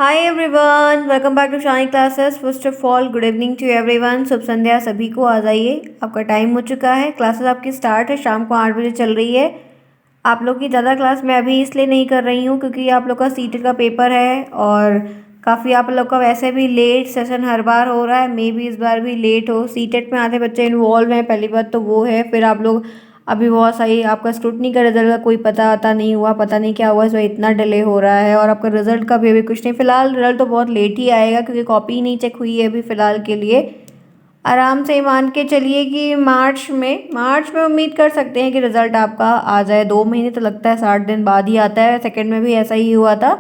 Hi everyone, welcome back to Shani classes. First of all good evening to everyone. शुभ संध्या सभी को। आ जाइए, आपका टाइम हो चुका है। क्लासेस आपकी स्टार्ट है, शाम को 8 बजे चल रही है। आप लोग की ज़्यादा क्लास मैं अभी इसलिए नहीं कर रही हूँ क्योंकि आप लोग का सीटेट का पेपर है और काफ़ी आप लोग का वैसे भी लेट सेशन हर बार हो रहा है। मे बी इस बार भी लेट हो। सीटेट में आधे बच्चे इन्वॉल्व हैं, पहली बात तो वो है। फिर आप लोग अभी बहुत सही, आपका स्क्रूटनी का रिजल्ट का कोई पता नहीं हुआ, पता नहीं क्या हुआ, इस वजह इतना डिले हो रहा है। और आपका रिजल्ट का भी अभी कुछ नहीं, फिलहाल रिजल्ट तो बहुत लेट ही आएगा क्योंकि कॉपी ही नहीं चेक हुई है अभी फ़िलहाल के लिए। आराम से मान के चलिए कि मार्च में उम्मीद कर सकते हैं कि रिजल्ट आपका आ जाए। 2 महीने तो लगता है, 60 दिन बाद ही आता है। सेकेंड में भी ऐसा ही हुआ था,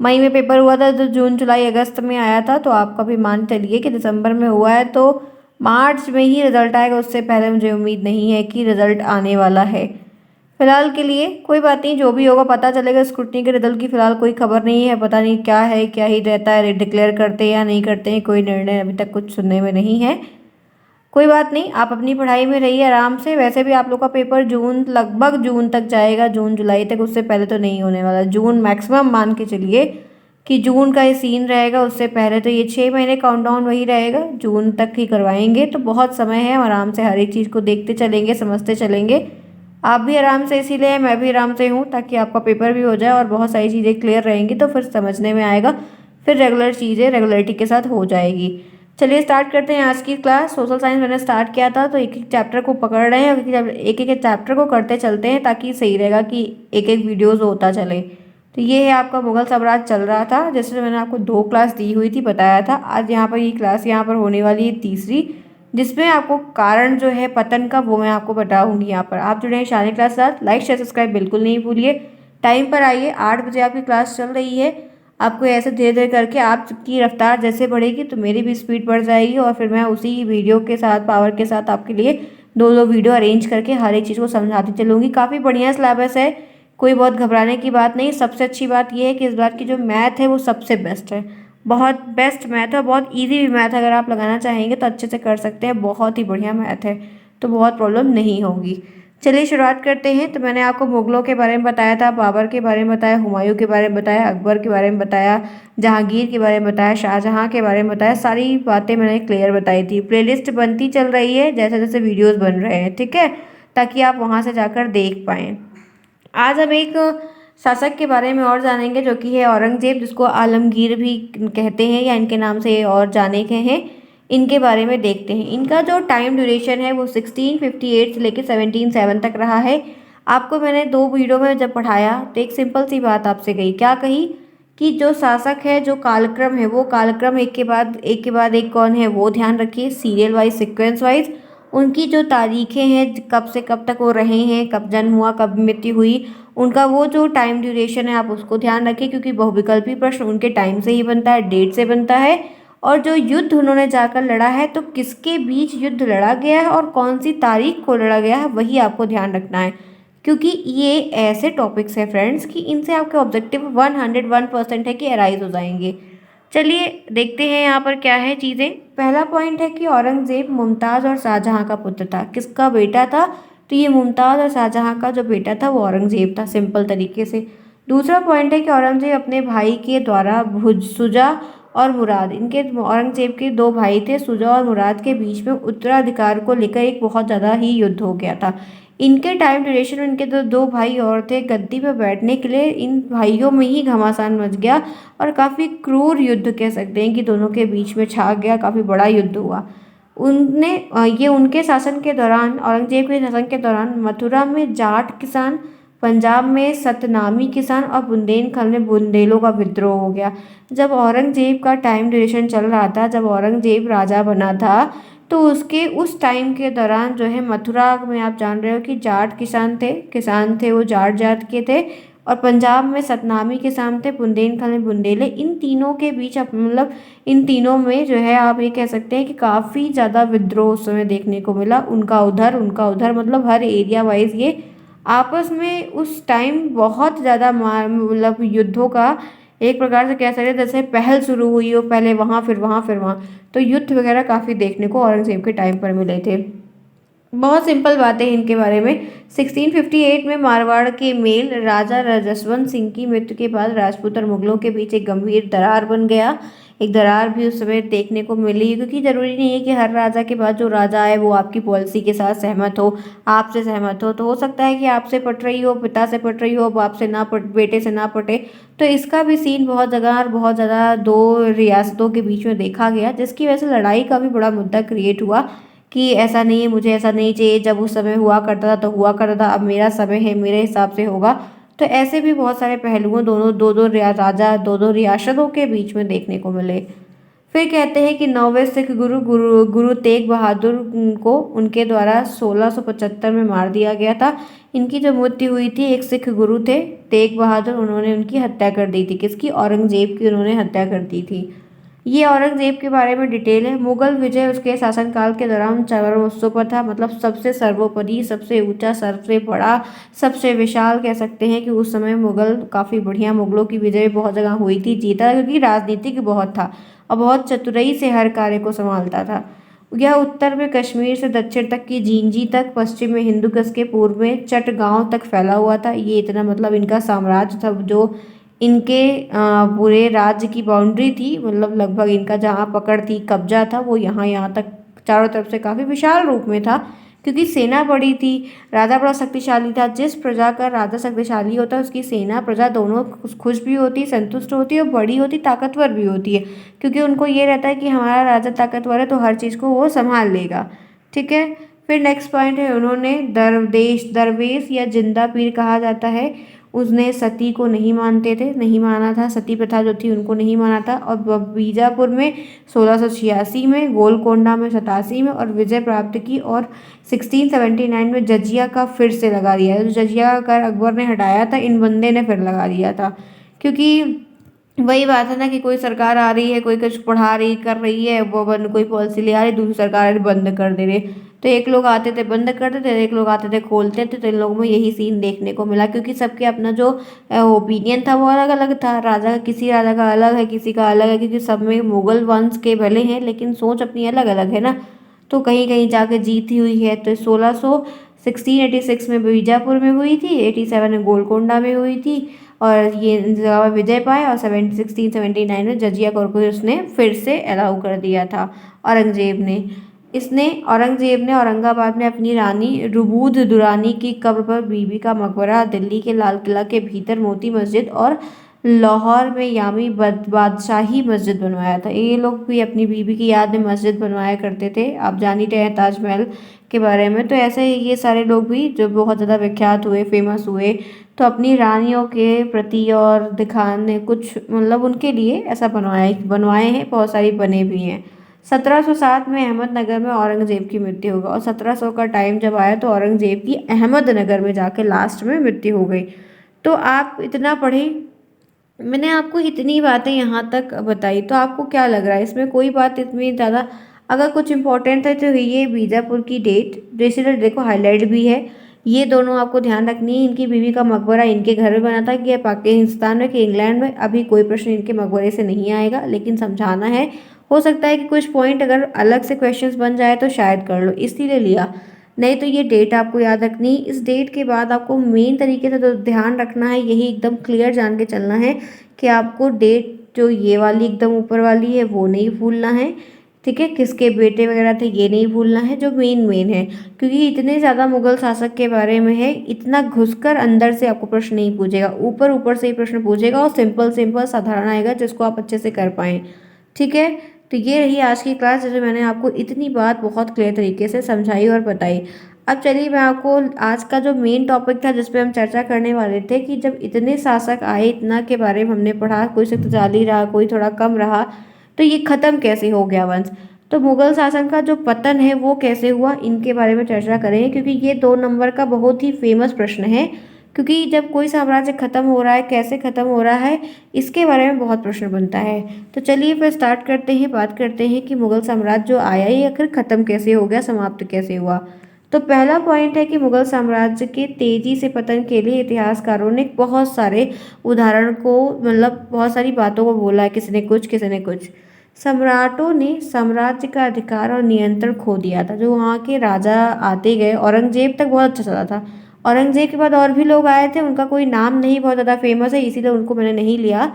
मई में पेपर हुआ था तो जून जुलाई अगस्त में आया था। तो आपका भी मान चलिए कि दिसंबर में हुआ है तो मार्च में ही रिजल्ट आएगा। उससे पहले मुझे उम्मीद नहीं है कि रिजल्ट आने वाला है फिलहाल के लिए। कोई बात नहीं, जो भी होगा पता चलेगा। स्क्रूटनी के रिजल्ट की फिलहाल कोई खबर नहीं है, पता नहीं क्या है, क्या ही रहता है, डिक्लेयर करते हैं या नहीं करते हैं, कोई निर्णय अभी तक कुछ सुनने में नहीं है। कोई बात नहीं, आप अपनी पढ़ाई में रहिए आराम से। वैसे भी आप लोग का पेपर जून, लगभग जून तक जाएगा, जून जुलाई तक, उससे पहले तो नहीं होने वाला। जून मैक्सिमम मान के चलिए कि जून का ये सीन रहेगा। उससे पहले तो ये 6 महीने काउंटडाउन वही रहेगा, जून तक ही करवाएंगे। तो बहुत समय है, हम आराम से हर एक चीज़ को देखते चलेंगे, समझते चलेंगे। आप भी आराम से, इसीलिए मैं भी आराम से हूँ ताकि आपका पेपर भी हो जाए और बहुत सारी चीज़ें क्लियर रहेंगी तो फिर समझने में आएगा। फिर रेगुलर चीज़ें रेगुलरिटी के साथ हो जाएगी। चलिए स्टार्ट करते हैं आज की क्लास। सोशल साइंस मैंने स्टार्ट किया था तो एक एक चैप्टर को पकड़ रहे हैं और एक एक चैप्टर को करते चलते हैं ताकि सही रहेगा कि एक एक वीडियोस होता चले। तो ये है आपका मुगल साम्राज्य चल रहा था, जैसे मैंने आपको 2 क्लास दी हुई थी, बताया था। आज यहाँ पर ये क्लास यहाँ पर होने वाली है तीसरी, जिसमें आपको कारण जो है पतन का वो मैं आपको बताऊंगी। यहाँ पर आप जुड़े हैं शानी क्लास साथ। लाइक शेयर सब्सक्राइब बिल्कुल नहीं भूलिए। टाइम पर आइए, 8 बजे आपकी क्लास चल रही है। आपको ऐसे धीरे धीरे करके आपकी रफ्तार जैसे बढ़ेगी तो मेरी भी स्पीड बढ़ जाएगी और फिर मैं उसी वीडियो के साथ, पावर के साथ आपके लिए दो दो वीडियो अरेंज करके हर एक चीज़ को समझाती चलूँगी। काफ़ी बढ़िया सिलेबस है, कोई बहुत घबराने की बात नहीं। सबसे अच्छी बात यह है कि इस बार की जो मैथ है वो सबसे बेस्ट है, बहुत बेस्ट मैथ है, बहुत इजी भी मैथ है। अगर आप लगाना चाहेंगे तो अच्छे से कर सकते हैं, बहुत ही बढ़िया मैथ है, तो बहुत प्रॉब्लम नहीं होगी। चलिए शुरुआत करते हैं। तो मैंने आपको मुगलों के बारे में बताया था, बाबर के बारे में बताया, हुमायूं के बारे में बताया, अकबर के बारे में बताया, जहांगीर के बारे में बताया, शाहजहां के बारे में बताया। सारी बातें मैंने क्लियर बताई थी। प्लेलिस्ट बनती चल रही है जैसे जैसे वीडियोज़ बन रहे हैं, ठीक है, ताकि आप वहाँ से जाकर देख पाएँ। आज हम एक शासक के बारे में और जानेंगे जो कि है औरंगजेब, जिसको आलमगीर भी कहते हैं या इनके नाम से और जाने के हैं। इनके बारे में देखते हैं। इनका जो टाइम ड्यूरेशन है वो 1658 से लेकर 1707 तक रहा है। आपको मैंने 2 वीडियो में जब पढ़ाया तो एक सिंपल सी बात आपसे कही, क्या कही, कि जो शासक है, जो कालक्रम है, वो कालक्रम एक के बाद एक कौन है वो ध्यान रखिए, सीरियल वाइज, सिक्वेंस वाइज। उनकी जो तारीखें हैं, कब से कब तक वो रहे हैं, कब जन्म हुआ, कब मृत्यु हुई, उनका वो जो टाइम ड्यूरेशन है आप उसको ध्यान रखिए, क्योंकि बहुविकल्पी प्रश्न उनके टाइम से ही बनता है, डेट से बनता है। और जो युद्ध उन्होंने जाकर लड़ा है तो किसके बीच युद्ध लड़ा गया है और कौन सी तारीख को लड़ा गया है, वही आपको ध्यान रखना है। क्योंकि ये ऐसे टॉपिक्स हैं फ्रेंड्स कि इनसे आपके ऑब्जेक्टिव 101% है कि अराइज हो जाएंगे। चलिए देखते हैं यहाँ पर क्या है चीज़ें। पहला पॉइंट है कि औरंगजेब मुमताज़ और शाहजहां का पुत्र था। किसका बेटा था? तो ये मुमताज़ और शाहजहां का जो बेटा था वो औरंगजेब था, सिंपल तरीके से। दूसरा पॉइंट है कि औरंगजेब अपने भाई के द्वारा सुजा और मुराद, इनके औरंगजेब के 2 भाई थे, सुजा और मुराद के बीच में उत्तराधिकार को लेकर एक बहुत ज़्यादा ही युद्ध हो गया था। इनके टाइम ड्यूरेशन में इनके 2 भाई और थे, गद्दी पर बैठने के लिए इन भाइयों में ही घमासान मच गया और काफ़ी क्रूर युद्ध कह सकते हैं कि दोनों के बीच में छा गया, काफ़ी बड़ा युद्ध हुआ। ये उनके शासन के दौरान, औरंगजेब के शासन के दौरान मथुरा में जाट किसान, पंजाब में सतनामी किसान और बुंदेलखंड में बुंदेलों का विद्रोह हो गया। जब औरंगजेब का टाइम ड्यूरेशन चल रहा था, जब औरंगजेब राजा बना था, तो उसके उस टाइम के दौरान जो है मथुरा में आप जान रहे हो कि जाट किसान थे वो जाट जात के थे। और पंजाब में सतनामी किसान थे, बुंदेलखंड में बुंदेले। इन तीनों के बीच मतलब इन तीनों में जो है आप ये कह सकते हैं कि काफ़ी ज़्यादा विद्रोह उस समय देखने को मिला, उनका उधर मतलब हर एरिया वाइज ये आपस में उस टाइम बहुत ज़्यादा मतलब युद्धों का एक प्रकार से कह सकते हैं जैसे पहल शुरू हुई हो, पहले वहाँ फिर वहाँ फिर वहाँ, तो युद्ध वगैरह काफ़ी देखने को औरंगजेब के टाइम पर मिले थे। बहुत सिंपल बात है इनके बारे में। 1658 में मारवाड़ के मेल राजा जसवंत सिंह की मृत्यु के बाद राजपूत और मुगलों के बीच एक गंभीर दरार बन गया। एक दरार भी उस समय देखने को मिली, क्योंकि जरूरी नहीं है कि हर राजा के बाद जो राजा आए वो आपकी पॉलिसी के साथ सहमत हो, आपसे सहमत हो। तो हो सकता है कि आपसे पट रही हो, पिता से पट रही हो, बाप से ना पट, बेटे से ना पटे। तो इसका भी सीन बहुत जगह और बहुत ज़्यादा दो रियासतों के बीच में देखा गया, जिसकी वजह से लड़ाई का भी बड़ा मुद्दा क्रिएट हुआ कि ऐसा नहीं है, मुझे ऐसा नहीं चाहिए, जब उस समय हुआ करता था तो हुआ करता था, अब मेरा समय है, मेरे हिसाब से होगा। तो ऐसे भी बहुत सारे पहलुओं दोनों दो दो राजा दो दो रियासतों के बीच में देखने को मिले। फिर कहते हैं कि 9वें सिख गुरु तेग बहादुर को उनके द्वारा 1675 में मार दिया गया था। इनकी जो मृत्यु हुई थी, एक सिख गुरु थे तेग बहादुर, उन्होंने उनकी हत्या कर दी थी। किसकी? औरंगजेब की उन्होंने हत्या कर दी थी। ये औरंगजेब के बारे में डिटेल है। मुगल विजय उसके शासनकाल के दौरान चरमोत्सव पर था, मतलब सबसे सर्वोपरि, सबसे ऊंचा, सबसे बड़ा, सबसे विशाल कह सकते हैं कि उस समय मुगल काफ़ी बढ़िया, मुगलों की विजय बहुत जगह हुई थी, जीता, क्योंकि राजनीतिक बहुत था और बहुत चतुराई से हर कार्य को संभालता था। यह उत्तर में कश्मीर से दक्षिण तक की जींजी तक, पश्चिम में हिंदुकुश के पूर्व में चटगांव तक फैला हुआ था। ये इतना मतलब इनका साम्राज्य था, जो इनके पूरे राज्य की बाउंड्री थी, मतलब लगभग इनका जहाँ पकड़ थी, कब्जा था, वो यहाँ तक चारों तरफ से काफ़ी विशाल रूप में था, क्योंकि सेना बड़ी थी, राजा बड़ा शक्तिशाली था। जिस प्रजा का राजा शक्तिशाली होता है, उसकी सेना प्रजा दोनों खुश भी होती, संतुष्ट होती है और बड़ी होती, ताकतवर भी होती है, क्योंकि उनको ये रहता है कि हमारा राजा ताकतवर है तो हर चीज़ को वो संभाल लेगा। ठीक है। फिर नेक्स्ट पॉइंट है, उन्होंने दरवेश या जिंदा पीर कहा जाता है, उसने सती को नहीं मानते थे, नहीं माना था, सती प्रथा जो थी उनको नहीं माना था। और बीजापुर में 1686 में, गोलकोंडा में 87 में और विजय प्राप्त की, और 1679 में जजिया का फिर से लगा दिया। जो जजिया का अकबर ने हटाया था, इन बंदे ने फिर लगा दिया था, क्योंकि वही बात है ना कि कोई सरकार आ रही है, कोई कुछ पढ़ा रही कर रही है, वो बंद कोई पॉलिसी ले आ रही, दूसरी सरकार बंद कर दे रही। तो एक लोग आते थे बंद करते थे, एक लोग आते थे खोलते थे। तो इन लोगों में यही सीन देखने को मिला, क्योंकि सबके अपना जो ओपिनियन था वो अलग अलग था। राजा का, किसी राजा का अलग है, किसी का अलग है, क्योंकि सब में मुगल वंश के भले हैं लेकिन सोच अपनी अलग अलग है ना। तो कहीं कहीं जाके जीती हुई है। तो 1686 में बीजापुर में हुई थी, 87 में गोलकोंडा में हुई थी, और ये विजय पाए, और 1679 में जजिया कोर को उसने फिर से अलाउ कर दिया था औरंगजेब ने। औरंगजेब ने औरंगाबाद में अपनी रानी रुबूद दुरानी की कब्र पर बीबी का मकबरा, दिल्ली के लाल किला के भीतर मोती मस्जिद और लाहौर में यामी बादशाही मस्जिद बनवाया था। ये लोग भी अपनी बीबी की याद में मस्जिद बनवाया करते थे। आप जान ही रहे हैं ताजमहल के बारे में। तो ऐसे ही ये सारे लोग भी जो बहुत ज़्यादा विख्यात हुए, फेमस हुए, तो अपनी रानियों के प्रति और दिखाने कुछ, मतलब उनके लिए ऐसा बनवाए हैं, बहुत सारी बने भी हैं। 1707 में अहमदनगर में औरंगजेब की मृत्यु होगा, और 1700 का टाइम जब आया तो औरंगजेब की अहमदनगर में जाके लास्ट में मृत्यु हो गई। तो आप इतना पढ़े, मैंने आपको इतनी बातें यहाँ तक बताई, तो आपको क्या लग रहा है इसमें कोई बात इतनी ज़्यादा अगर कुछ इंपॉर्टेंट है तो ये बीजापुर की डेट, जैसे देखो हाईलाइट भी है, ये दोनों आपको ध्यान रखनी है। इनकी बीवी का मकबरा इनके घर में बना था कि पाकिस्तान में कि इंग्लैंड में, अभी कोई प्रश्न इनके मकबरे से नहीं आएगा, लेकिन समझाना है। हो सकता है कि कुछ पॉइंट अगर अलग से क्वेश्चंस बन जाए तो शायद कर लो, इसलिए लिया। नहीं तो ये डेट आपको याद रखनी। इस डेट के बाद आपको मेन तरीके से तो ध्यान रखना है, यही एकदम क्लियर जान के चलना है कि आपको डेट जो ये वाली एकदम ऊपर वाली है वो नहीं भूलना है। ठीक है, किसके बेटे वगैरह थे ये नहीं भूलना है, जो मेन है, क्योंकि इतने ज़्यादा मुगल शासक के बारे में है, इतना घुसकर अंदर से आपको प्रश्न नहीं पूछेगा, ऊपर ऊपर से ही प्रश्न पूछेगा, और सिंपल सिंपल साधारण आएगा जिसको आप अच्छे से कर पाएँ। ठीक है। तो ये रही आज की क्लास, जैसे मैंने आपको इतनी बात बहुत क्लियर तरीके से समझाई और बताई। अब चलिए मैं आपको आज का जो मेन टॉपिक था जिस पे हम चर्चा करने वाले थे, कि जब इतने शासक आए, इतना के बारे में हमने पढ़ा, कोई शक्तिशाली रहा, कोई थोड़ा कम रहा, तो ये ख़त्म कैसे हो गया वंश। तो मुगल शासन का जो पतन है वो कैसे हुआ, इनके बारे में चर्चा करेंगे, क्योंकि ये 2 नंबर का बहुत ही फेमस प्रश्न है। क्योंकि जब कोई साम्राज्य खत्म हो रहा है, कैसे खत्म हो रहा है, इसके बारे में बहुत प्रश्न बनता है। तो चलिए फिर स्टार्ट करते हैं, बात करते हैं कि मुगल साम्राज्य जो आया ये आखिर खत्म कैसे हो गया, समाप्त कैसे हुआ। तो पहला पॉइंट है कि मुगल साम्राज्य के तेजी से पतन के लिए इतिहासकारों ने बहुत सारे उदाहरण को, मतलब बहुत सारी बातों को बोला है, किसी ने कुछ किसी ने कुछ। सम्राटों ने साम्राज्य का अधिकार और नियंत्रण खो दिया था। जो वहाँ के राजा आते गए, औरंगजेब तक बहुत अच्छा चला था। औरंगजेब के बाद और भी लोग आए थे, उनका कोई नाम नहीं बहुत ज़्यादा फेमस है, इसीलिए उनको मैंने नहीं लिया।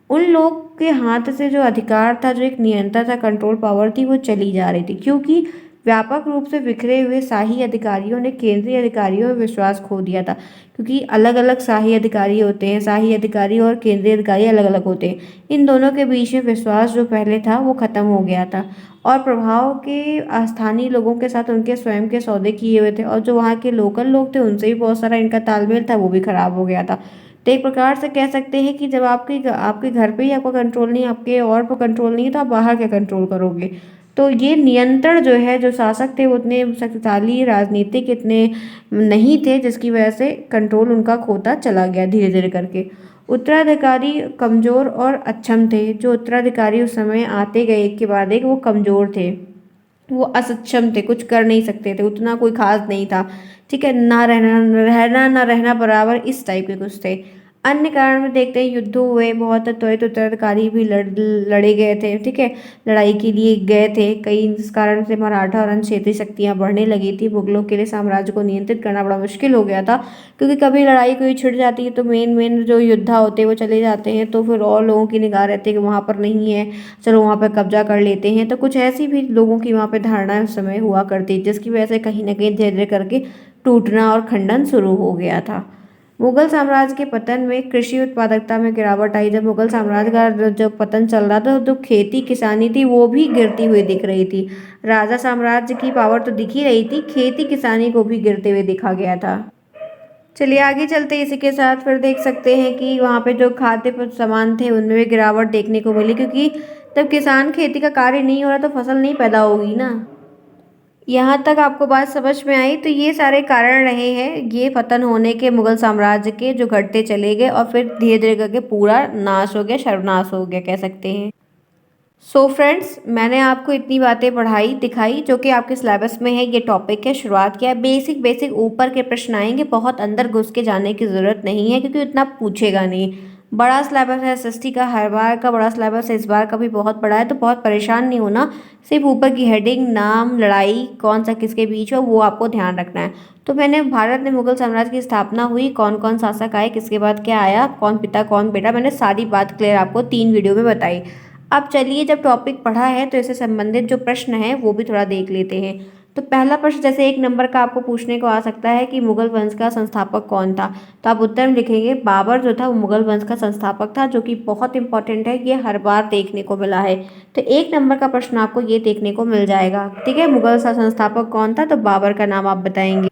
उन लोग के हाथ से जो अधिकार था, जो एक नियंत्रण था, कंट्रोल पावर थी, वो चली जा रही थी, क्योंकि व्यापक रूप से बिखरे हुए शाही अधिकारियों ने केंद्रीय अधिकारियों में विश्वास खो दिया था। क्योंकि अलग अलग शाही अधिकारी होते हैं, शाही अधिकारी और केंद्रीय अधिकारी अलग अलग होते हैं। इन दोनों के बीच में विश्वास जो पहले था वो खत्म हो गया था, और प्रभाव के स्थानीय लोगों के साथ उनके स्वयं के सौदे किए हुए थे, और जो वहाँ के लोकल लोग थे उनसे भी बहुत सारा इनका तालमेल था, वो भी खराब हो गया था। तो एक प्रकार से कह सकते हैं कि जब आपके घर पे ही आपका कंट्रोल नहीं, आपके और पर कंट्रोल नहीं है, तो आप बाहर क्या कंट्रोल करोगे। तो ये नियंत्रण जो है, जो शासक थे वो उतने शक्तिशाली, राजनीतिक इतने नहीं थे, जिसकी वजह से कंट्रोल उनका खोता चला गया धीरे धीरे करके। उत्तराधिकारी कमजोर और अक्षम थे। जो उत्तराधिकारी उस समय आते गए एक के बाद एक, वो कमजोर थे, वो असक्षम थे, कुछ कर नहीं सकते थे, उतना कोई खास नहीं था। ठीक है, ना रहना बराबर, इस टाइप के कुछ थे। अन्य कारण में देखते हैं, युद्ध हुए बहुत, त्वरित उत्तराधिकारी भी लड़े गए थे। ठीक है, लड़ाई के लिए गए थे कई, इस कारण से मराठा और अन्य क्षेत्रीय शक्तियाँ बढ़ने लगी थी। मुगलों के लिए साम्राज्य को नियंत्रित करना बड़ा मुश्किल हो गया था, क्योंकि कभी लड़ाई कोई छिड़ जाती है तो मेन मेन जो योद्धा होते हैं वो चले जाते हैं, तो फिर और लोगों की निगाह रहती है कि वहाँ पर नहीं है, चलो वहाँ पर कब्जा कर लेते हैं। तो कुछ ऐसी भी लोगों की वहाँ पे धारणाएं उस समय हुआ करती, जिसकी वजह से कहीं ना कहीं धीरे धीरे करके टूटना और खंडन शुरू हो गया था। मुगल साम्राज्य के पतन में कृषि उत्पादकता में गिरावट आई। जब मुगल साम्राज्य का जब पतन चल रहा था, तो खेती किसानी थी वो भी गिरती हुई दिख रही थी। राजा साम्राज्य की पावर तो दिख ही रही थी, खेती किसानी को भी गिरते हुए देखा गया था। चलिए आगे चलते हैं। इसी के साथ फिर देख सकते हैं कि वहाँ पे जो खाद्य सामान थे उनमें भी गिरावट देखने को मिली, क्योंकि जब किसान खेती का कार्य नहीं हो रहा तो फसल नहीं पैदा होगी ना। यहाँ तक आपको बात समझ में आई। तो ये सारे कारण रहे हैं ये पतन होने के, मुगल साम्राज्य के, जो घटते चले गए और फिर धीरे धीरे करके पूरा नाश हो गया, सर्वनाश हो गया कह सकते हैं। सो फ्रेंड्स, मैंने आपको इतनी बातें पढ़ाई दिखाई जो कि आपके सिलेबस में है, ये टॉपिक है, शुरुआत किया। बेसिक बेसिक ऊपर के प्रश्न आएंगे, बहुत अंदर घुस के जाने की ज़रूरत नहीं है, क्योंकि उतना पूछेगा नहीं। बड़ा सिलेबस है एसएसटी का, हर बार का बड़ा सिलेबस है, इस बार का भी बहुत बड़ा है, तो बहुत परेशान नहीं होना। सिर्फ ऊपर की हेडिंग, नाम, लड़ाई कौन सा किसके बीच हो, वो आपको ध्यान रखना है। तो मैंने भारत में मुगल साम्राज्य की स्थापना हुई, कौन कौन शासक आए, किसके बाद क्या आया, कौन पिता कौन बेटा, मैंने सारी बात क्लियर आपको 3 वीडियो में बताई। अब चलिए, जब टॉपिक पढ़ा है तो इससे संबंधित जो प्रश्न है वो भी थोड़ा देख लेते हैं। तो पहला प्रश्न जैसे 1 नंबर का आपको पूछने को आ सकता है कि मुगल वंश का संस्थापक कौन था, तो आप उत्तर में लिखेंगे बाबर जो था वो मुगल वंश का संस्थापक था, जो कि बहुत इंपॉर्टेंट है, ये हर बार देखने को मिला है। तो 1 नंबर का प्रश्न आपको ये देखने को मिल जाएगा। ठीक है, मुगल का संस्थापक कौन था, तो बाबर का नाम आप बताएंगे।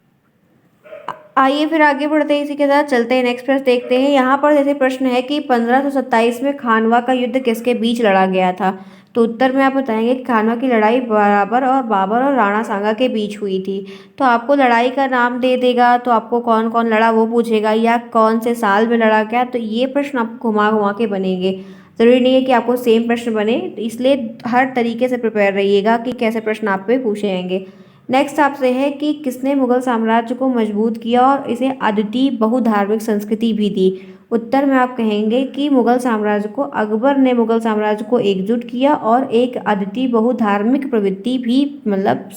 आइए फिर आगे बढ़ते हैं, इसी के साथ चलते हैं, नेक्स्ट प्रश्न देखते हैं। यहाँ पर जैसे प्रश्न है कि 1527 में खानवा का युद्ध किसके बीच लड़ा गया था, तो उत्तर में आप बताएंगे कि खानवा की लड़ाई बाबर और राणा सांगा के बीच हुई थी। तो आपको लड़ाई का नाम दे देगा, तो आपको कौन कौन लड़ा वो पूछेगा, या कौन से साल में लड़ा गया, तो ये प्रश्न आपको घुमा घुमा के बनेंगे। ज़रूरी नहीं है कि आपको सेम प्रश्न बने, तो इसलिए हर तरीके से प्रिपेयर रहिएगा कि कैसे प्रश्न आप पे पूछे जाएंगे। नेक्स्ट आपसे है कि किसने मुगल साम्राज्य को मजबूत किया और इसे अद्वितीय बहुधार्मिक संस्कृति भी दी। उत्तर में आप कहेंगे कि मुगल साम्राज्य को अकबर ने मुगल साम्राज्य को एकजुट किया और एक अद्वितीय बहुधार्मिक प्रवृत्ति भी, मतलब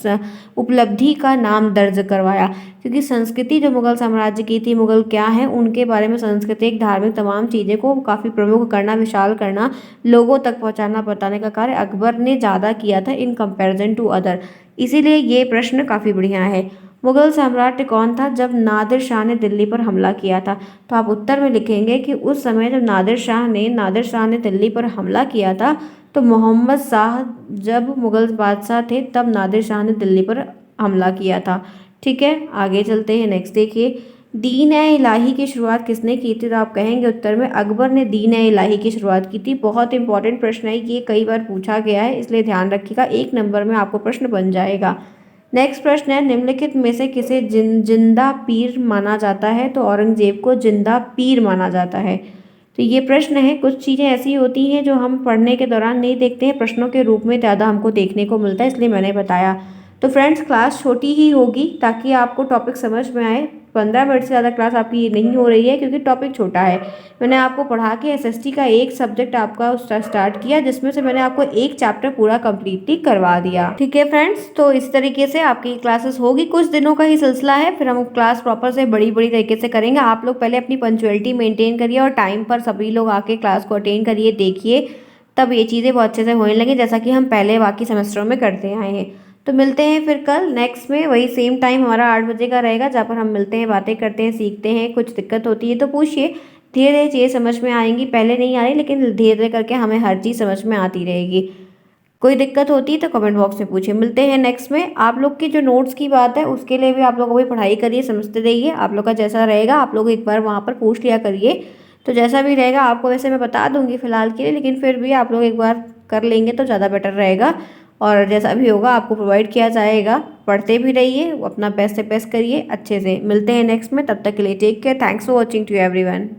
उपलब्धि का नाम दर्ज करवाया। क्योंकि संस्कृति जो मुगल साम्राज्य की थी, मुगल क्या है उनके बारे में, सांस्कृतिक धार्मिक तमाम चीज़ें को काफ़ी प्रमुख करना, विशाल करना, लोगों तक पहुंचाना, बताने का कार्य अकबर ने ज़्यादा किया था इन कंपैरिजन टू अदर। इसीलिए ये प्रश्न काफ़ी बढ़िया है। मुगल सम्राट कौन था जब नादिर शाह ने दिल्ली पर हमला किया था, तो आप उत्तर में लिखेंगे कि उस समय जब नादिर शाह ने दिल्ली पर हमला किया था, तो मोहम्मद शाह जब मुगल बादशाह थे तब नादिर शाह ने दिल्ली पर हमला किया था। ठीक है, आगे चलते हैं, नेक्स्ट देखिए। दीन ए इलाही की शुरुआत किसने की थी, तो आप कहेंगे उत्तर में अकबर ने दीन ए इलाही की शुरुआत की थी। बहुत इंपॉर्टेंट प्रश्न है, ये कई बार पूछा गया है, इसलिए ध्यान रखिएगा, 1 नंबर में आपको प्रश्न बन जाएगा। नेक्स्ट प्रश्न है, निम्नलिखित में से किसे जिंदा पीर माना जाता है, तो औरंगजेब को जिंदा पीर माना जाता है। तो ये प्रश्न है, कुछ चीज़ें ऐसी होती हैं जो हम पढ़ने के दौरान नहीं देखते हैं, प्रश्नों के रूप में ज़्यादा हमको देखने को मिलता है, इसलिए मैंने बताया। तो फ्रेंड्स, क्लास छोटी ही होगी ताकि आपको टॉपिक समझ में आए। 15 मिनट से ज़्यादा क्लास आपकी नहीं हो रही है क्योंकि टॉपिक छोटा है। मैंने आपको पढ़ा के एसएसटी का एक सब्जेक्ट आपका स्टार्ट किया, जिसमें से मैंने आपको एक चैप्टर पूरा कम्प्लीटली करवा दिया। ठीक है फ्रेंड्स, तो इस तरीके से आपकी क्लासेस होगी, कुछ दिनों का ही सिलसिला है, फिर हम क्लास प्रॉपर से बड़ी तरीके से करेंगे। आप लोग पहले अपनी पंक्चुअलिटी मेंटेन करिए और टाइम पर सभी लोग आके क्लास को अटेंड करिए, देखिए, तब ये चीज़ें बहुत अच्छे से होने लगी जैसा कि हम पहले बाकी सेमेस्टरों में करते आए हैं। तो मिलते हैं फिर कल नेक्स्ट में, वही सेम टाइम हमारा 8 बजे का रहेगा, जहाँ पर हम मिलते हैं, बातें करते हैं, सीखते हैं। कुछ दिक्कत होती है तो पूछिए, धीरे धीरे चीज़ें समझ में आएंगी, पहले नहीं आ रही लेकिन धीरे धीरे करके हमें हर चीज़ समझ में आती रहेगी। कोई दिक्कत होती है तो कमेंट बॉक्स में पूछिए। मिलते हैं नेक्स्ट में। आप लोग की जो नोट्स की बात है उसके लिए भी आप लोग अभी पढ़ाई करिए, समझते रहिए। आप लोग का जैसा रहेगा आप लोग एक बार वहाँ पर पूछ लिया करिए, तो जैसा भी रहेगा आपको वैसे मैं बता दूंगी फिलहाल के लिए, लेकिन फिर भी आप लोग एक बार कर लेंगे तो ज़्यादा बेटर रहेगा। और जैसा भी होगा आपको प्रोवाइड किया जाएगा। पढ़ते भी रहिए, अपना बेस्ट से बेस्ट करिए अच्छे से। मिलते हैं नेक्स्ट में, तब तक के लिए take care. Thanks for watching to everyone.